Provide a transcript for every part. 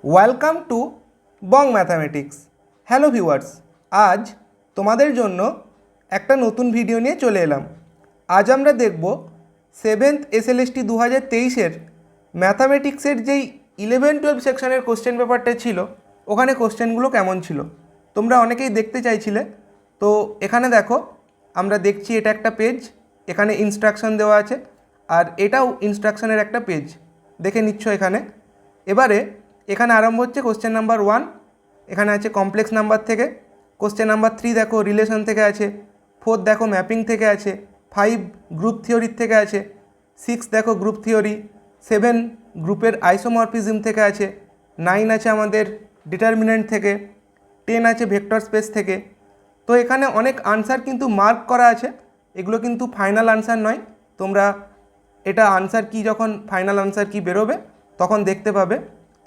Welcome to Bong mathematics. Hello viewers, আজ তোমাদের জন্য একটা নতুন ভিডিও নিয়ে চলে এলাম। আজ আমরা দেখব 7th SLST 2023-এর ম্যাথামেটিক্সের যেই 11-12 সেকশনের কোশ্চেন পেপারটা ছিল, ওখানে কোশ্চেনগুলো কেমন ছিল। তোমরা অনেকেই দেখতে চাইছিলে, তো এখানে দেখো আমরা দেখছি এটা একটা পেজ, এখানে ইনস্ট্রাকশন দেওয়া আছে, আর এটাও ইনস্ট্রাকশনের একটা পেজ দেখে নিচ্ছ এখানে। এবারে এখানে আরম্ভ হচ্ছে কোশ্চেন নাম্বার 1, এখানে আছে কমপ্লেক্স নাম্বার থেকে। কোশ্চেন নাম্বার 3 দেখো রিলেশন থেকে আছে। 4 দেখো ম্যাপিং থেকে আছে। 5 গ্রুপ থিওরির থেকে আছে। 6 দেখো গ্রুপ থিওরি। 7 গ্রুপের আইসোমরফিজম থেকে আছে। 9 আছে আমাদের ডিটারমিনেন্ট থেকে। 10 আছে ভেক্টর স্পেস থেকে। তো এখানে অনেক আনসার কিন্তু মার্ক করা আছে, এগুলো কিন্তু ফাইনাল আনসার নয়। তোমরা এটা আনসার কি যখন ফাইনাল আনসার কি বেরোবে তখন দেখতে পাবে।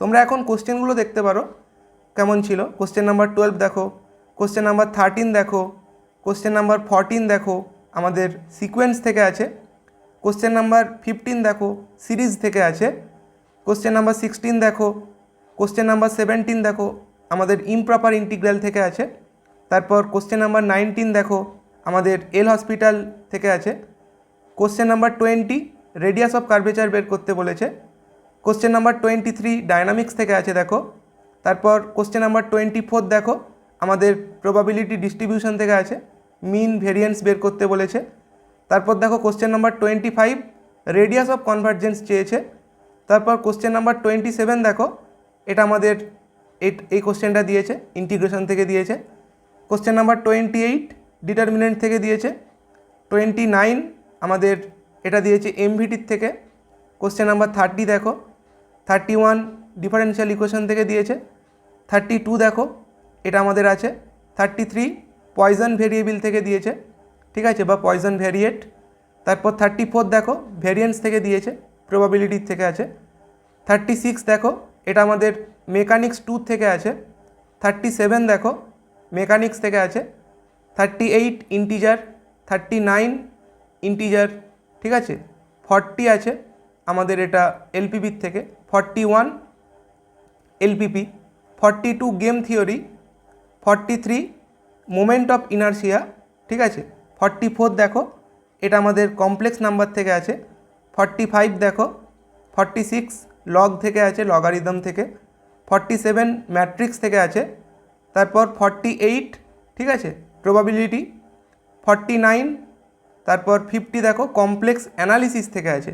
তোমরা এখন কোশ্চেনগুলো দেখতে পারো কেমন ছিল। কোশ্চেন নাম্বার 12 দেখো, কোশ্চেন নাম্বার 13 দেখো, কোশ্চেন নাম্বার 14 দেখো আমাদের সিকোয়েন্স থেকে আছে। কোশ্চেন নাম্বার 15 দেখো সিরিজ থেকে আছে। কোশ্চেন নাম্বার 16 দেখো, কোশ্চেন নাম্বার 17 দেখো আমাদের ইমপ্রপার ইন্টিগ্রাল থেকে আছে। তারপর কোশ্চেন নাম্বার 19 দেখো আমাদের এল হসপিটাল থেকে আছে। Question number 20 radius of curvature বের করতে বলেছে। কোশ্চেন নাম্বার 23 ডায়নামিক্স থেকে আছে দেখো। তারপর কোশ্চেন নাম্বার 24 দেখো আমাদের প্রবাবিলিটি ডিস্ট্রিবিউশন থেকে আছে, মিন ভেরিয়েন্স বের করতে বলেছে। তারপর দেখো question number 25 radius of convergence চেয়েছে। তারপর কোশ্চেন নাম্বার 27 দেখো, এটা আমাদের এই কোশ্চেনটা দিয়েছে, ইন্টিগ্রেশন থেকে দিয়েছে। কোশ্চেন নাম্বার 28 ডিটারমিনেন্ট থেকে দিয়েছে। 29 আমাদের এটা দিয়েছে এমভিটির থেকে। কোশ্চেন নাম্বার 30 দেখো, 31 ডিফারেন্সিয়াল ইকুয়েশন থেকে দিয়েছে। 32 দেখো এটা আমাদের আছে। 33 পয়জন ভেরিয়েবল থেকে দিয়েছে, ঠিক আছে, বা পয়জন ভ্যারিয়েট। তারপর 34 দেখো ভ্যারিয়েন্স থেকে দিয়েছে, প্রবাবিলিটির থেকে আছে। 36 দেখো এটা আমাদের মেকানিক্স 2 থেকে আছে। 37 দেখো মেকানিক্স থেকে আছে। 38 ইন্টিজার। 39 ইন্টিজার, ঠিক আছে। 40 আছে আমাদের এটা এলপিপির থেকে। 41 LPP. 42 game theory. 43 moment of inertia, ঠিক আছে। 44 দেখো এটা আমাদের কমপ্লেক্স নাম্বার থেকে আছে। 45 দেখো 46 লগ থেকে আছে, লগারিদম থেকে। 47 ম্যাট্রিক্স থেকে আছে। তারপর 48, ঠিক আছে, প্রবাবিলিটি। 49 তারপর 50 দেখো কমপ্লেক্স অ্যানালিসিস থেকে আছে।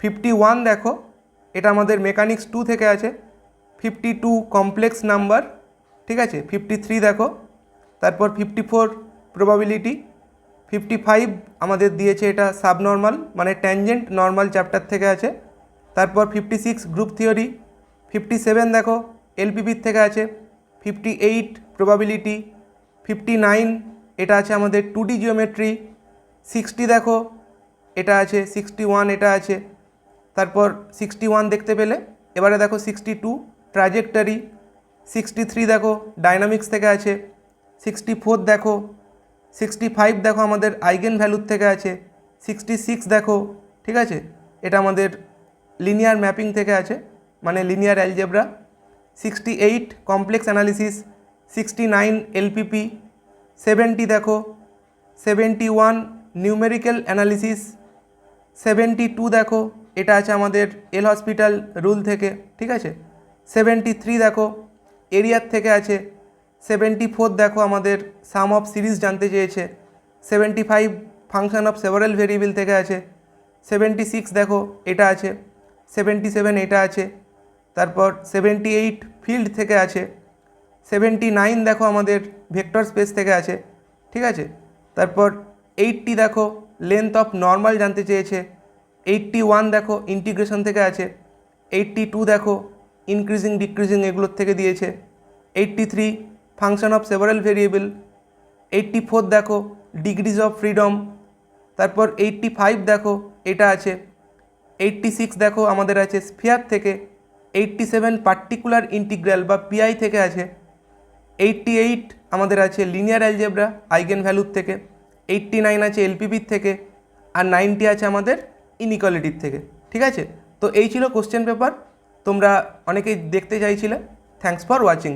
51 দেখো এটা আমাদের মেকানিক্স 2 থেকে আছে। 52 কমপ্লেক্স নাম্বার, ঠিক আছে। 53 দেখো, তারপর 54 প্রবাবিলিটি। 55 আমাদের দিয়েছে এটা সাবনর্মাল মানে ট্যানজেন্ট নর্মাল চ্যাপ্টার থেকে আছে। তারপর 56 গ্রুপ থিওরি। 57 দেখো এলপিপির থেকে আছে। 58 প্রবাবিলিটি। 59 এটা আছে আমাদের 2D জিওমেট্রি। 60 দেখো এটা আছে। 61 এটা আছে। তারপর 61 দেখতে পেলে এবারে দেখো 62 ট্র্যাজেক্টরি। 63 দেখো ডায়নামিক্স থেকে আছে। 64 দেখো। 65 দেখো আমাদের আইগেন ভ্যালুর থেকে আছে। 66 দেখো, ঠিক আছে, এটা আমাদের লিনিয়ার ম্যাপিং থেকে আছে মানে linear algebra. 68 complex analysis. 69 LPP. 70 দেখো 71 নিউমেরিক্যাল অ্যানালিসিস। 72 দেখো এটা আছে আমাদের এল হসপিটাল রুল থেকে, ঠিক আছে। 73 দেখো এরিয়ার থেকে আছে। 74 দেখো আমাদের সাম অফ সিরিজ জানতে চেয়েছে। 75 ফাংশন অফ সেভারাল ভেরিয়েবল থেকে আছে। 76 দেখো এটা আছে। 77 এটা আছে। তারপর 78 ফিল্ড থেকে আছে। 79 দেখো আমাদের ভেক্টর স্পেস থেকে আছে, ঠিক আছে। তারপর 80 দেখো লেন্থ অফ নর্মাল জানতে চেয়েছে। 81 দেখো ইন্টিগ্রেশন থেকে আছে। 82 দেখো ইনক্রিজিং ডিক্রিজিং এগুলোর থেকে দিয়েছে। 83 ফাংশন অফ সেভারাল ভেরিয়েবল। 84 দেখো ডিগ্রিজ অফ ফ্রিডম। তারপর 85 দেখো এটা আছে। 86 দেখো আমাদের আছে স্ফিয়ার থেকে। 87 পার্টিকুলার ইন্টিগ্রাল বা পিআই থেকে আছে। 88 আমাদের আছে লিনিয়ার অ্যালজেব্রা আইগেন ভ্যালুর থেকে। 89 আছে এলপিপির থেকে। আর 90 আছে আমাদের ইনইকুয়ালিটির থেকে, ঠিক আছে। তো এই ছিল কোশ্চেন পেপার। তোমরা অনেকেই দেখতে চাইছিলে। Thanks for watching.